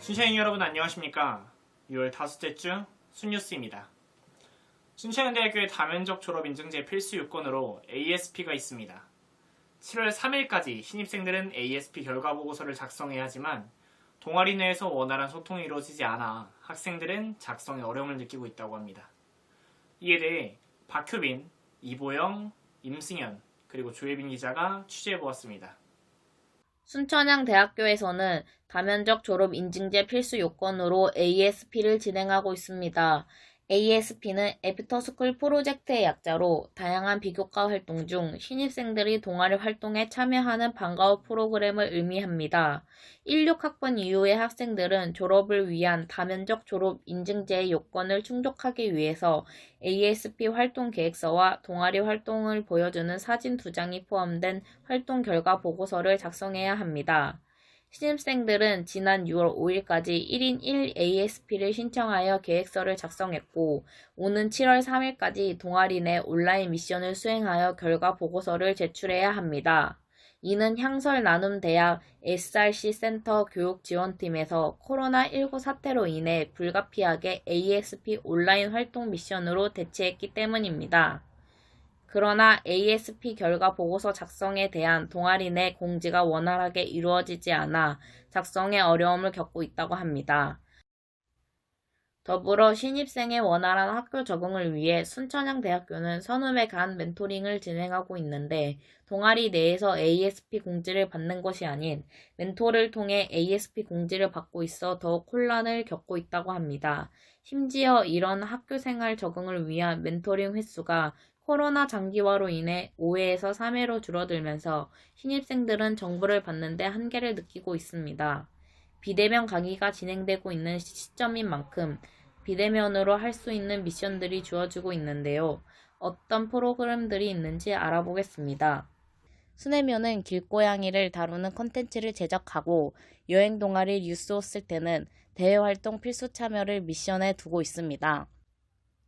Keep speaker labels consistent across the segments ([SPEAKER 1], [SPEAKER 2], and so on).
[SPEAKER 1] 순천행 여러분 안녕하십니까. 6월 다섯째 주 순뉴스입니다. 순천향대학교의 다면적 졸업 인증제 필수 요건으로 ASP가 있습니다. 7월 3일까지 신입생들은 ASP 결과 보고서를 작성해야 하지만 동아리 내에서 원활한 소통이 이루어지지 않아 학생들은 작성에 어려움을 느끼고 있다고 합니다. 이에 대해 박효빈, 이보영, 임승현, 그리고 조혜빈 기자가 취재해보았습니다.
[SPEAKER 2] 순천향대학교에서는 다면적 졸업 인증제 필수 요건으로 ASP를 진행하고 있습니다. ASP는 애프터스쿨 프로젝트의 약자로 다양한 비교과 활동 중 신입생들이 동아리 활동에 참여하는 방과후 프로그램을 의미합니다. 16학번 이후의 학생들은 졸업을 위한 다면적 졸업 인증제의 요건을 충족하기 위해서 ASP 활동 계획서와 동아리 활동을 보여주는 사진 2장이 포함된 활동 결과 보고서를 작성해야 합니다. 신입생들은 지난 6월 5일까지 1인 1 ASP를 신청하여 계획서를 작성했고, 오는 7월 3일까지 동아리 내 온라인 미션을 수행하여 결과 보고서를 제출해야 합니다. 이는 향설나눔대학 SRC 센터 교육지원팀에서 코로나19 사태로 인해 불가피하게 ASP 온라인 활동 미션으로 대체했기 때문입니다. 그러나 ASP 결과 보고서 작성에 대한 동아리 내 공지가 원활하게 이루어지지 않아 작성에 어려움을 겪고 있다고 합니다. 더불어 신입생의 원활한 학교 적응을 위해 순천향대학교는 선후배 간 멘토링을 진행하고 있는데 동아리 내에서 ASP 공지를 받는 것이 아닌 멘토를 통해 ASP 공지를 받고 있어 더욱 혼란을 겪고 있다고 합니다. 심지어 이런 학교생활 적응을 위한 멘토링 횟수가 코로나 장기화로 인해 5회에서 3회로 줄어들면서 신입생들은 정보를 받는데 한계를 느끼고 있습니다. 비대면 강의가 진행되고 있는 시점인 만큼 비대면으로 할 수 있는 미션들이 주어지고 있는데요. 어떤 프로그램들이 있는지 알아보겠습니다. 수내면은 길고양이를 다루는 콘텐츠를 제작하고 여행 동아리 뉴스 었을 때는 대외활동 필수 참여를 미션에 두고 있습니다.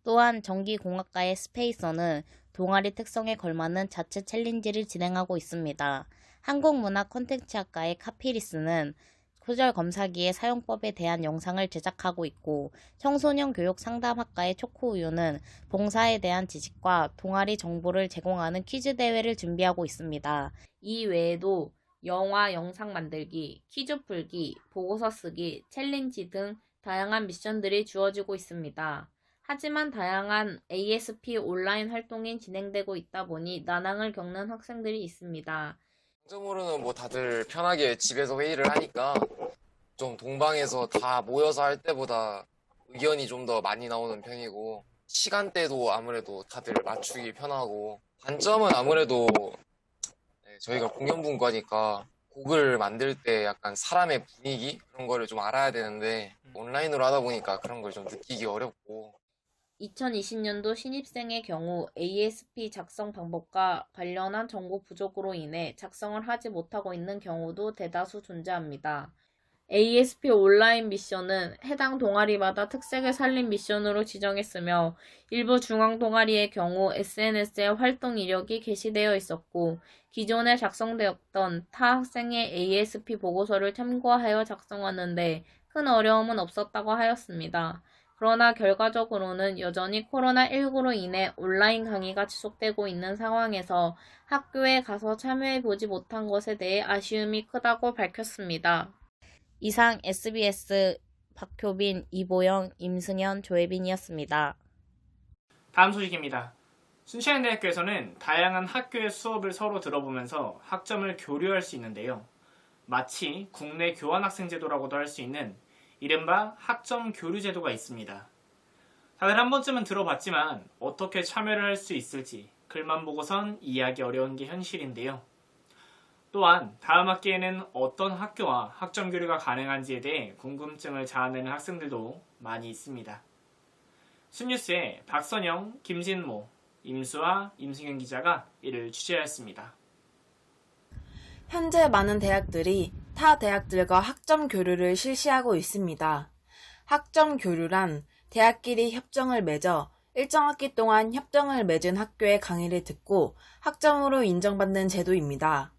[SPEAKER 2] 또한 전기공학과의 스페이서는 동아리 특성에 걸맞는 자체 챌린지를 진행하고 있습니다. 한국문화 콘텐츠학과의 카피리스는 소절 검사기의 사용법에 대한 영상을 제작하고 있고, 청소년 교육 상담학과의 초코우유는 봉사에 대한 지식과 동아리 정보를 제공하는 퀴즈 대회를 준비하고 있습니다. 이 외에도 영화 영상 만들기, 퀴즈 풀기, 보고서 쓰기, 챌린지 등 다양한 미션들이 주어지고 있습니다. 하지만 다양한 ASP 온라인 활동이 진행되고 있다 보니 난항을 겪는 학생들이 있습니다.
[SPEAKER 3] 장점으로는 뭐 다들 편하게 집에서 회의를 하니까 좀 동방에서 다 모여서 할 때보다 의견이 좀 더 많이 나오는 편이고, 시간대도 아무래도 다들 맞추기 편하고, 단점은 아무래도 저희가 공연분과니까 곡을 만들 때 약간 사람의 분위기 그런 거를 좀 알아야 되는데 온라인으로 하다 보니까 그런 걸 좀 느끼기 어렵고.
[SPEAKER 2] 2020년도 신입생의 경우 ASP 작성 방법과 관련한 정보 부족으로 인해 작성을 하지 못하고 있는 경우도 대다수 존재합니다. ASP 온라인 미션은 해당 동아리마다 특색을 살린 미션으로 지정했으며 일부 중앙 동아리의 경우 SNS에 활동 이력이 게시되어 있었고 기존에 작성되었던 타 학생의 ASP 보고서를 참고하여 작성하는데 큰 어려움은 없었다고 하였습니다. 그러나 결과적으로는 여전히 코로나19로 인해 온라인 강의가 지속되고 있는 상황에서 학교에 가서 참여해보지 못한 것에 대해 아쉬움이 크다고 밝혔습니다. 이상 SBS 박효빈, 이보영, 임승현, 조혜빈이었습니다.
[SPEAKER 1] 다음 소식입니다. 순천향대학교에서는 다양한 학교의 수업을 서로 들어보면서 학점을 교류할 수 있는데요. 마치 국내 교환학생 제도라고도 할 수 있는 이른바 학점 교류 제도가 있습니다. 다들 한 번쯤은 들어봤지만 어떻게 참여를 할 수 있을지 글만 보고선 이해하기 어려운 게 현실인데요. 또한 다음 학기에는 어떤 학교와 학점 교류가 가능한지에 대해 궁금증을 자아내는 학생들도 많이 있습니다. 순뉴스의 박선영, 김진모, 임수아, 임승현 기자가 이를 취재하였습니다.
[SPEAKER 4] 현재 많은 대학들이 타 대학들과 학점 교류를 실시하고 있습니다. 학점 교류란 대학끼리 협정을 맺어 일정 학기 동안 협정을 맺은 학교의 강의를 듣고 학점으로 인정받는 제도입니다.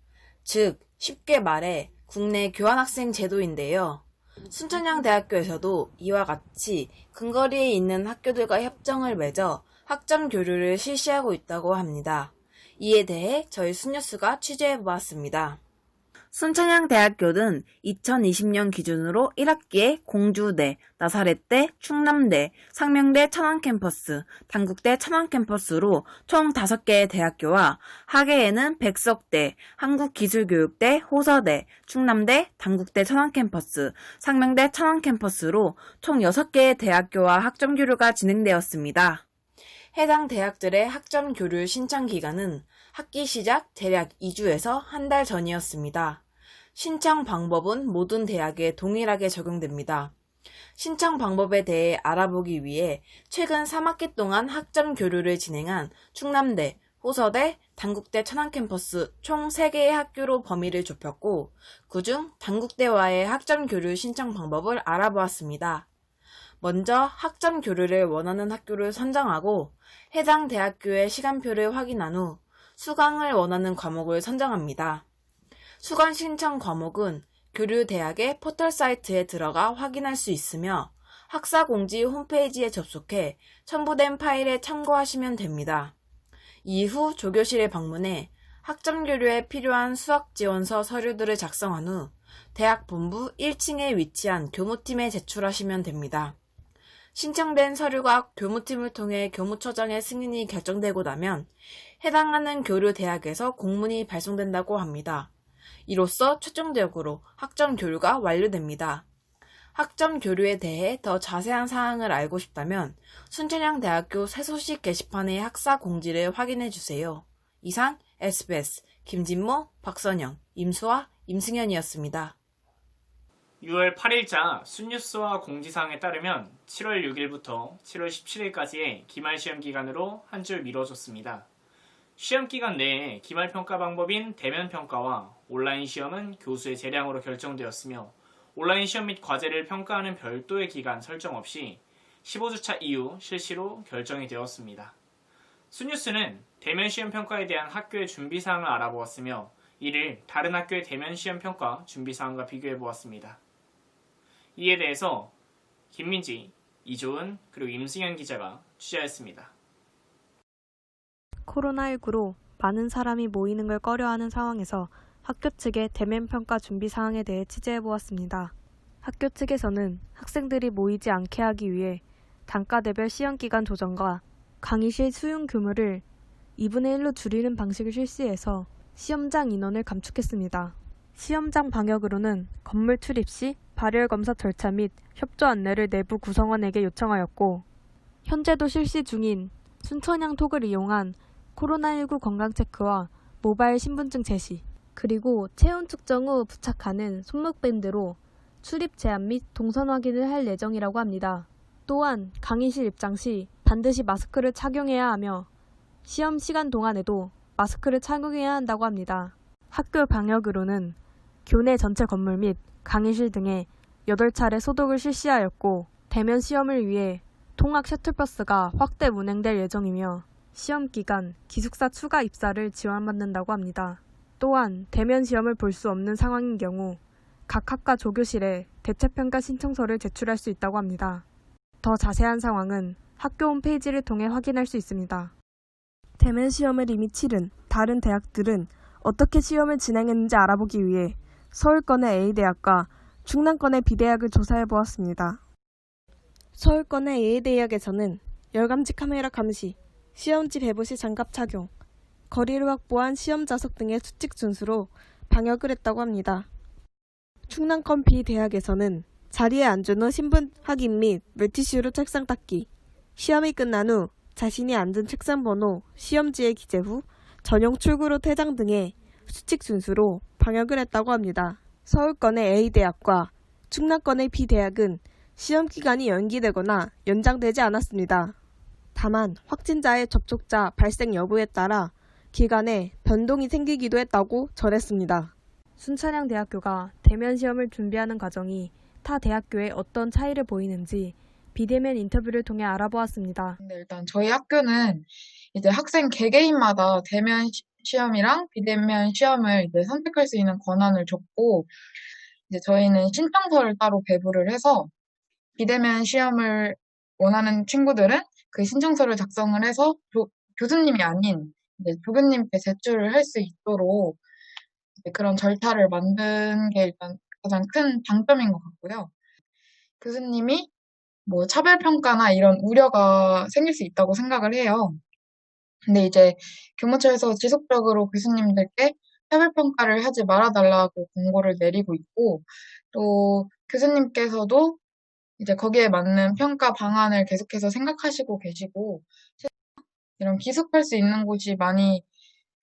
[SPEAKER 4] 즉, 쉽게 말해 국내 교환학생 제도인데요. 순천향대학교에서도 이와 같이 근거리에 있는 학교들과 협정을 맺어 학점 교류를 실시하고 있다고 합니다. 이에 대해 저희 순뉴스가 취재해보았습니다. 순천향대학교는 2020년 기준으로 1학기에 공주대, 나사렛대, 충남대, 상명대 천안캠퍼스, 단국대 천안캠퍼스로 총 5개의 대학교와 하계에는 백석대, 한국기술교육대, 호서대, 충남대, 단국대 천안캠퍼스, 상명대 천안캠퍼스로 총 6개의 대학교와 학점교류가 진행되었습니다. 해당 대학들의 학점교류 신청 기간은 학기 시작 대략 2주에서 한 달 전이었습니다. 신청 방법은 모든 대학에 동일하게 적용됩니다. 신청 방법에 대해 알아보기 위해 최근 3학기 동안 학점 교류를 진행한 충남대, 호서대, 단국대 천안캠퍼스 총 3개의 학교로 범위를 좁혔고 그중 단국대와의 학점 교류 신청 방법을 알아보았습니다. 먼저 학점 교류를 원하는 학교를 선정하고 해당 대학교의 시간표를 확인한 후 수강을 원하는 과목을 선정합니다. 수강 신청 과목은 교류 대학의 포털 사이트에 들어가 확인할 수 있으며 학사공지 홈페이지에 접속해 첨부된 파일에 참고하시면 됩니다. 이후 조교실에 방문해 학점 교류에 필요한 수학 지원서 서류들을 작성한 후 대학 본부 1층에 위치한 교무팀에 제출하시면 됩니다. 신청된 서류가 교무팀을 통해 교무처장의 승인이 결정되고 나면 해당하는 교류 대학에서 공문이 발송된다고 합니다. 이로써 최종적으로 학점 교류가 완료됩니다. 학점 교류에 대해 더 자세한 사항을 알고 싶다면 순천향대학교 새소식 게시판의 학사 공지를 확인해 주세요. 이상 SBS 김진모, 박선영, 임수아, 임승현이었습니다.
[SPEAKER 1] 6월 8일자 순뉴스와 공지사항에 따르면 7월 6일부터 7월 17일까지의 기말시험 기간으로 한 줄 미뤄졌습니다. 시험 기간 내에 기말평가 방법인 대면평가와 온라인 시험은 교수의 재량으로 결정되었으며 온라인 시험 및 과제를 평가하는 별도의 기간 설정 없이 15주차 이후 실시로 결정이 되었습니다. 순뉴스는 대면 시험 평가에 대한 학교의 준비사항을 알아보았으며 이를 다른 학교의 대면 시험 평가 준비사항과 비교해보았습니다. 이에 대해서 김민지, 이조은, 그리고 임승현 기자가 취재했습니다.
[SPEAKER 5] 코로나19로 많은 사람이 모이는 걸 꺼려하는 상황에서 학교 측의 대면평가 준비 사항에 대해 취재해보았습니다. 학교 측에서는 학생들이 모이지 않게 하기 위해 단과대별 시험기간 조정과 강의실 수용 규모를 2분의 1로 줄이는 방식을 실시해서 시험장 인원을 감축했습니다. 시험장 방역으로는 건물 출입 시 발열 검사 절차 및 협조 안내를 내부 구성원에게 요청하였고 현재도 실시 중인 순천향톡을 이용한 코로나19 건강체크와 모바일 신분증 제시, 그리고 체온 측정 후 부착하는 손목밴드로 출입 제한 및 동선 확인을 할 예정이라고 합니다. 또한 강의실 입장 시 반드시 마스크를 착용해야 하며 시험 시간 동안에도 마스크를 착용해야 한다고 합니다. 학교 방역으로는 교내 전체 건물 및 강의실 등에 8차례 소독을 실시하였고 대면 시험을 위해 통학 셔틀버스가 확대 운행될 예정이며 시험 기간 기숙사 추가 입사를 지원받는다고 합니다. 또한 대면 시험을 볼 수 없는 상황인 경우 각 학과 조교실에 대체평가 신청서를 제출할 수 있다고 합니다. 더 자세한 상황은 학교 홈페이지를 통해 확인할 수 있습니다. 대면 시험을 이미 치른 다른 대학들은 어떻게 시험을 진행했는지 알아보기 위해 서울권의 A대학과 충남권의 B대학을 조사해보았습니다. 서울권의 A대학에서는 열감지 카메라 감시, 시험지 배부 시 장갑 착용, 거리를 확보한 시험 좌석 등의 수칙 준수로 방역을 했다고 합니다. 충남권 B대학에서는 자리에 앉은 후 신분 확인 및 물티슈로 책상 닦기, 시험이 끝난 후 자신이 앉은 책상 번호, 시험지에 기재 후 전용 출구로 퇴장 등의 수칙 준수로 방역을 했다고 합니다. 서울권의 A대학과 충남권의 B대학은 시험 기간이 연기되거나 연장되지 않았습니다. 다만 확진자의 접촉자 발생 여부에 따라 기간에 변동이 생기기도 했다고 전했습니다. 순천향대학교가 대면 시험을 준비하는 과정이 타 대학교에 어떤 차이를 보이는지 비대면 인터뷰를 통해 알아보았습니다.
[SPEAKER 6] 근데 일단 저희 학교는 이제 학생 개개인마다 대면 시험이랑 비대면 시험을 이제 선택할 수 있는 권한을 줬고, 이제 저희는 신청서를 따로 배부를 해서 비대면 시험을 원하는 친구들은 그 신청서를 작성을 해서 교수님이 아닌 이제 조교님께 제출을 할 수 있도록 이제 그런 절차를 만든 게 일단 가장 큰 장점인 것 같고요. 교수님이 뭐 차별평가나 이런 우려가 생길 수 있다고 생각을 해요. 근데 이제 교무처에서 지속적으로 교수님들께 차별평가를 하지 말아달라고 공고를 내리고 있고, 또 교수님께서도 이제 거기에 맞는 평가 방안을 계속해서 생각하시고 계시고, 이런 기숙할 수 있는 곳이 많이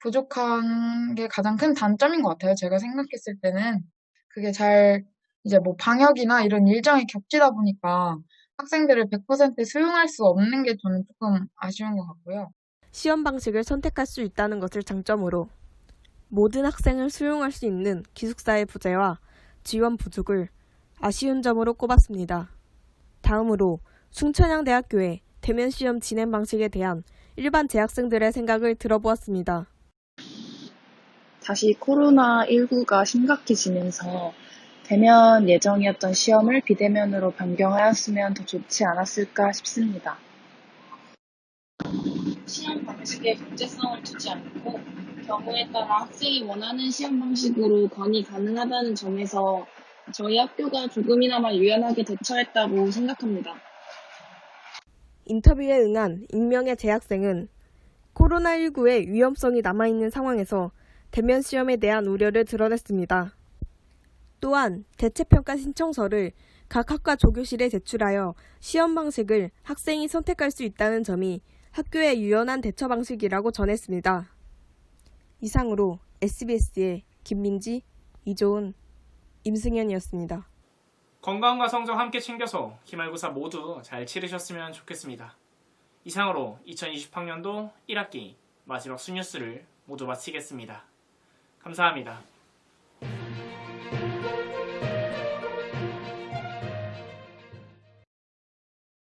[SPEAKER 6] 부족한 게 가장 큰 단점인 것 같아요. 제가 생각했을 때는 그게 잘 이제 뭐 방역이나 이런 일정이 겹치다 보니까 학생들을 100% 수용할 수 없는 게 저는 조금 아쉬운 것 같고요.
[SPEAKER 5] 시험 방식을 선택할 수 있다는 것을 장점으로 모든 학생을 수용할 수 있는 기숙사의 부재와 지원 부족을 아쉬운 점으로 꼽았습니다. 다음으로 숭천향대학교의 대면 시험 진행 방식에 대한 일반 재학생들의 생각을 들어보았습니다.
[SPEAKER 7] 다시 코로나19가 심각해지면서 대면 예정이었던 시험을 비대면으로 변경하였으면 더 좋지 않았을까 싶습니다. 시험 방식에 국제성을 두지 않고 경우에 따라 학생이 원하는 시험 방식으로 건의 가능하다는 점에서 저희 학교가 조금이나마 유연하게 대처했다고 생각합니다.
[SPEAKER 5] 인터뷰에 응한 익명의 재학생은 코로나19의 위험성이 남아있는 상황에서 대면 시험에 대한 우려를 드러냈습니다. 또한 대체평가 신청서를 각 학과 조교실에 제출하여 시험 방식을 학생이 선택할 수 있다는 점이 학교의 유연한 대처 방식이라고 전했습니다. 이상으로 SBS의 김민지, 이조은, 임승현이었습니다.
[SPEAKER 1] 건강과 성적 함께 챙겨서 기말고사 모두 잘 치르셨으면 좋겠습니다. 이상으로 2020학년도 1학기 마지막 수뉴스를 모두 마치겠습니다. 감사합니다.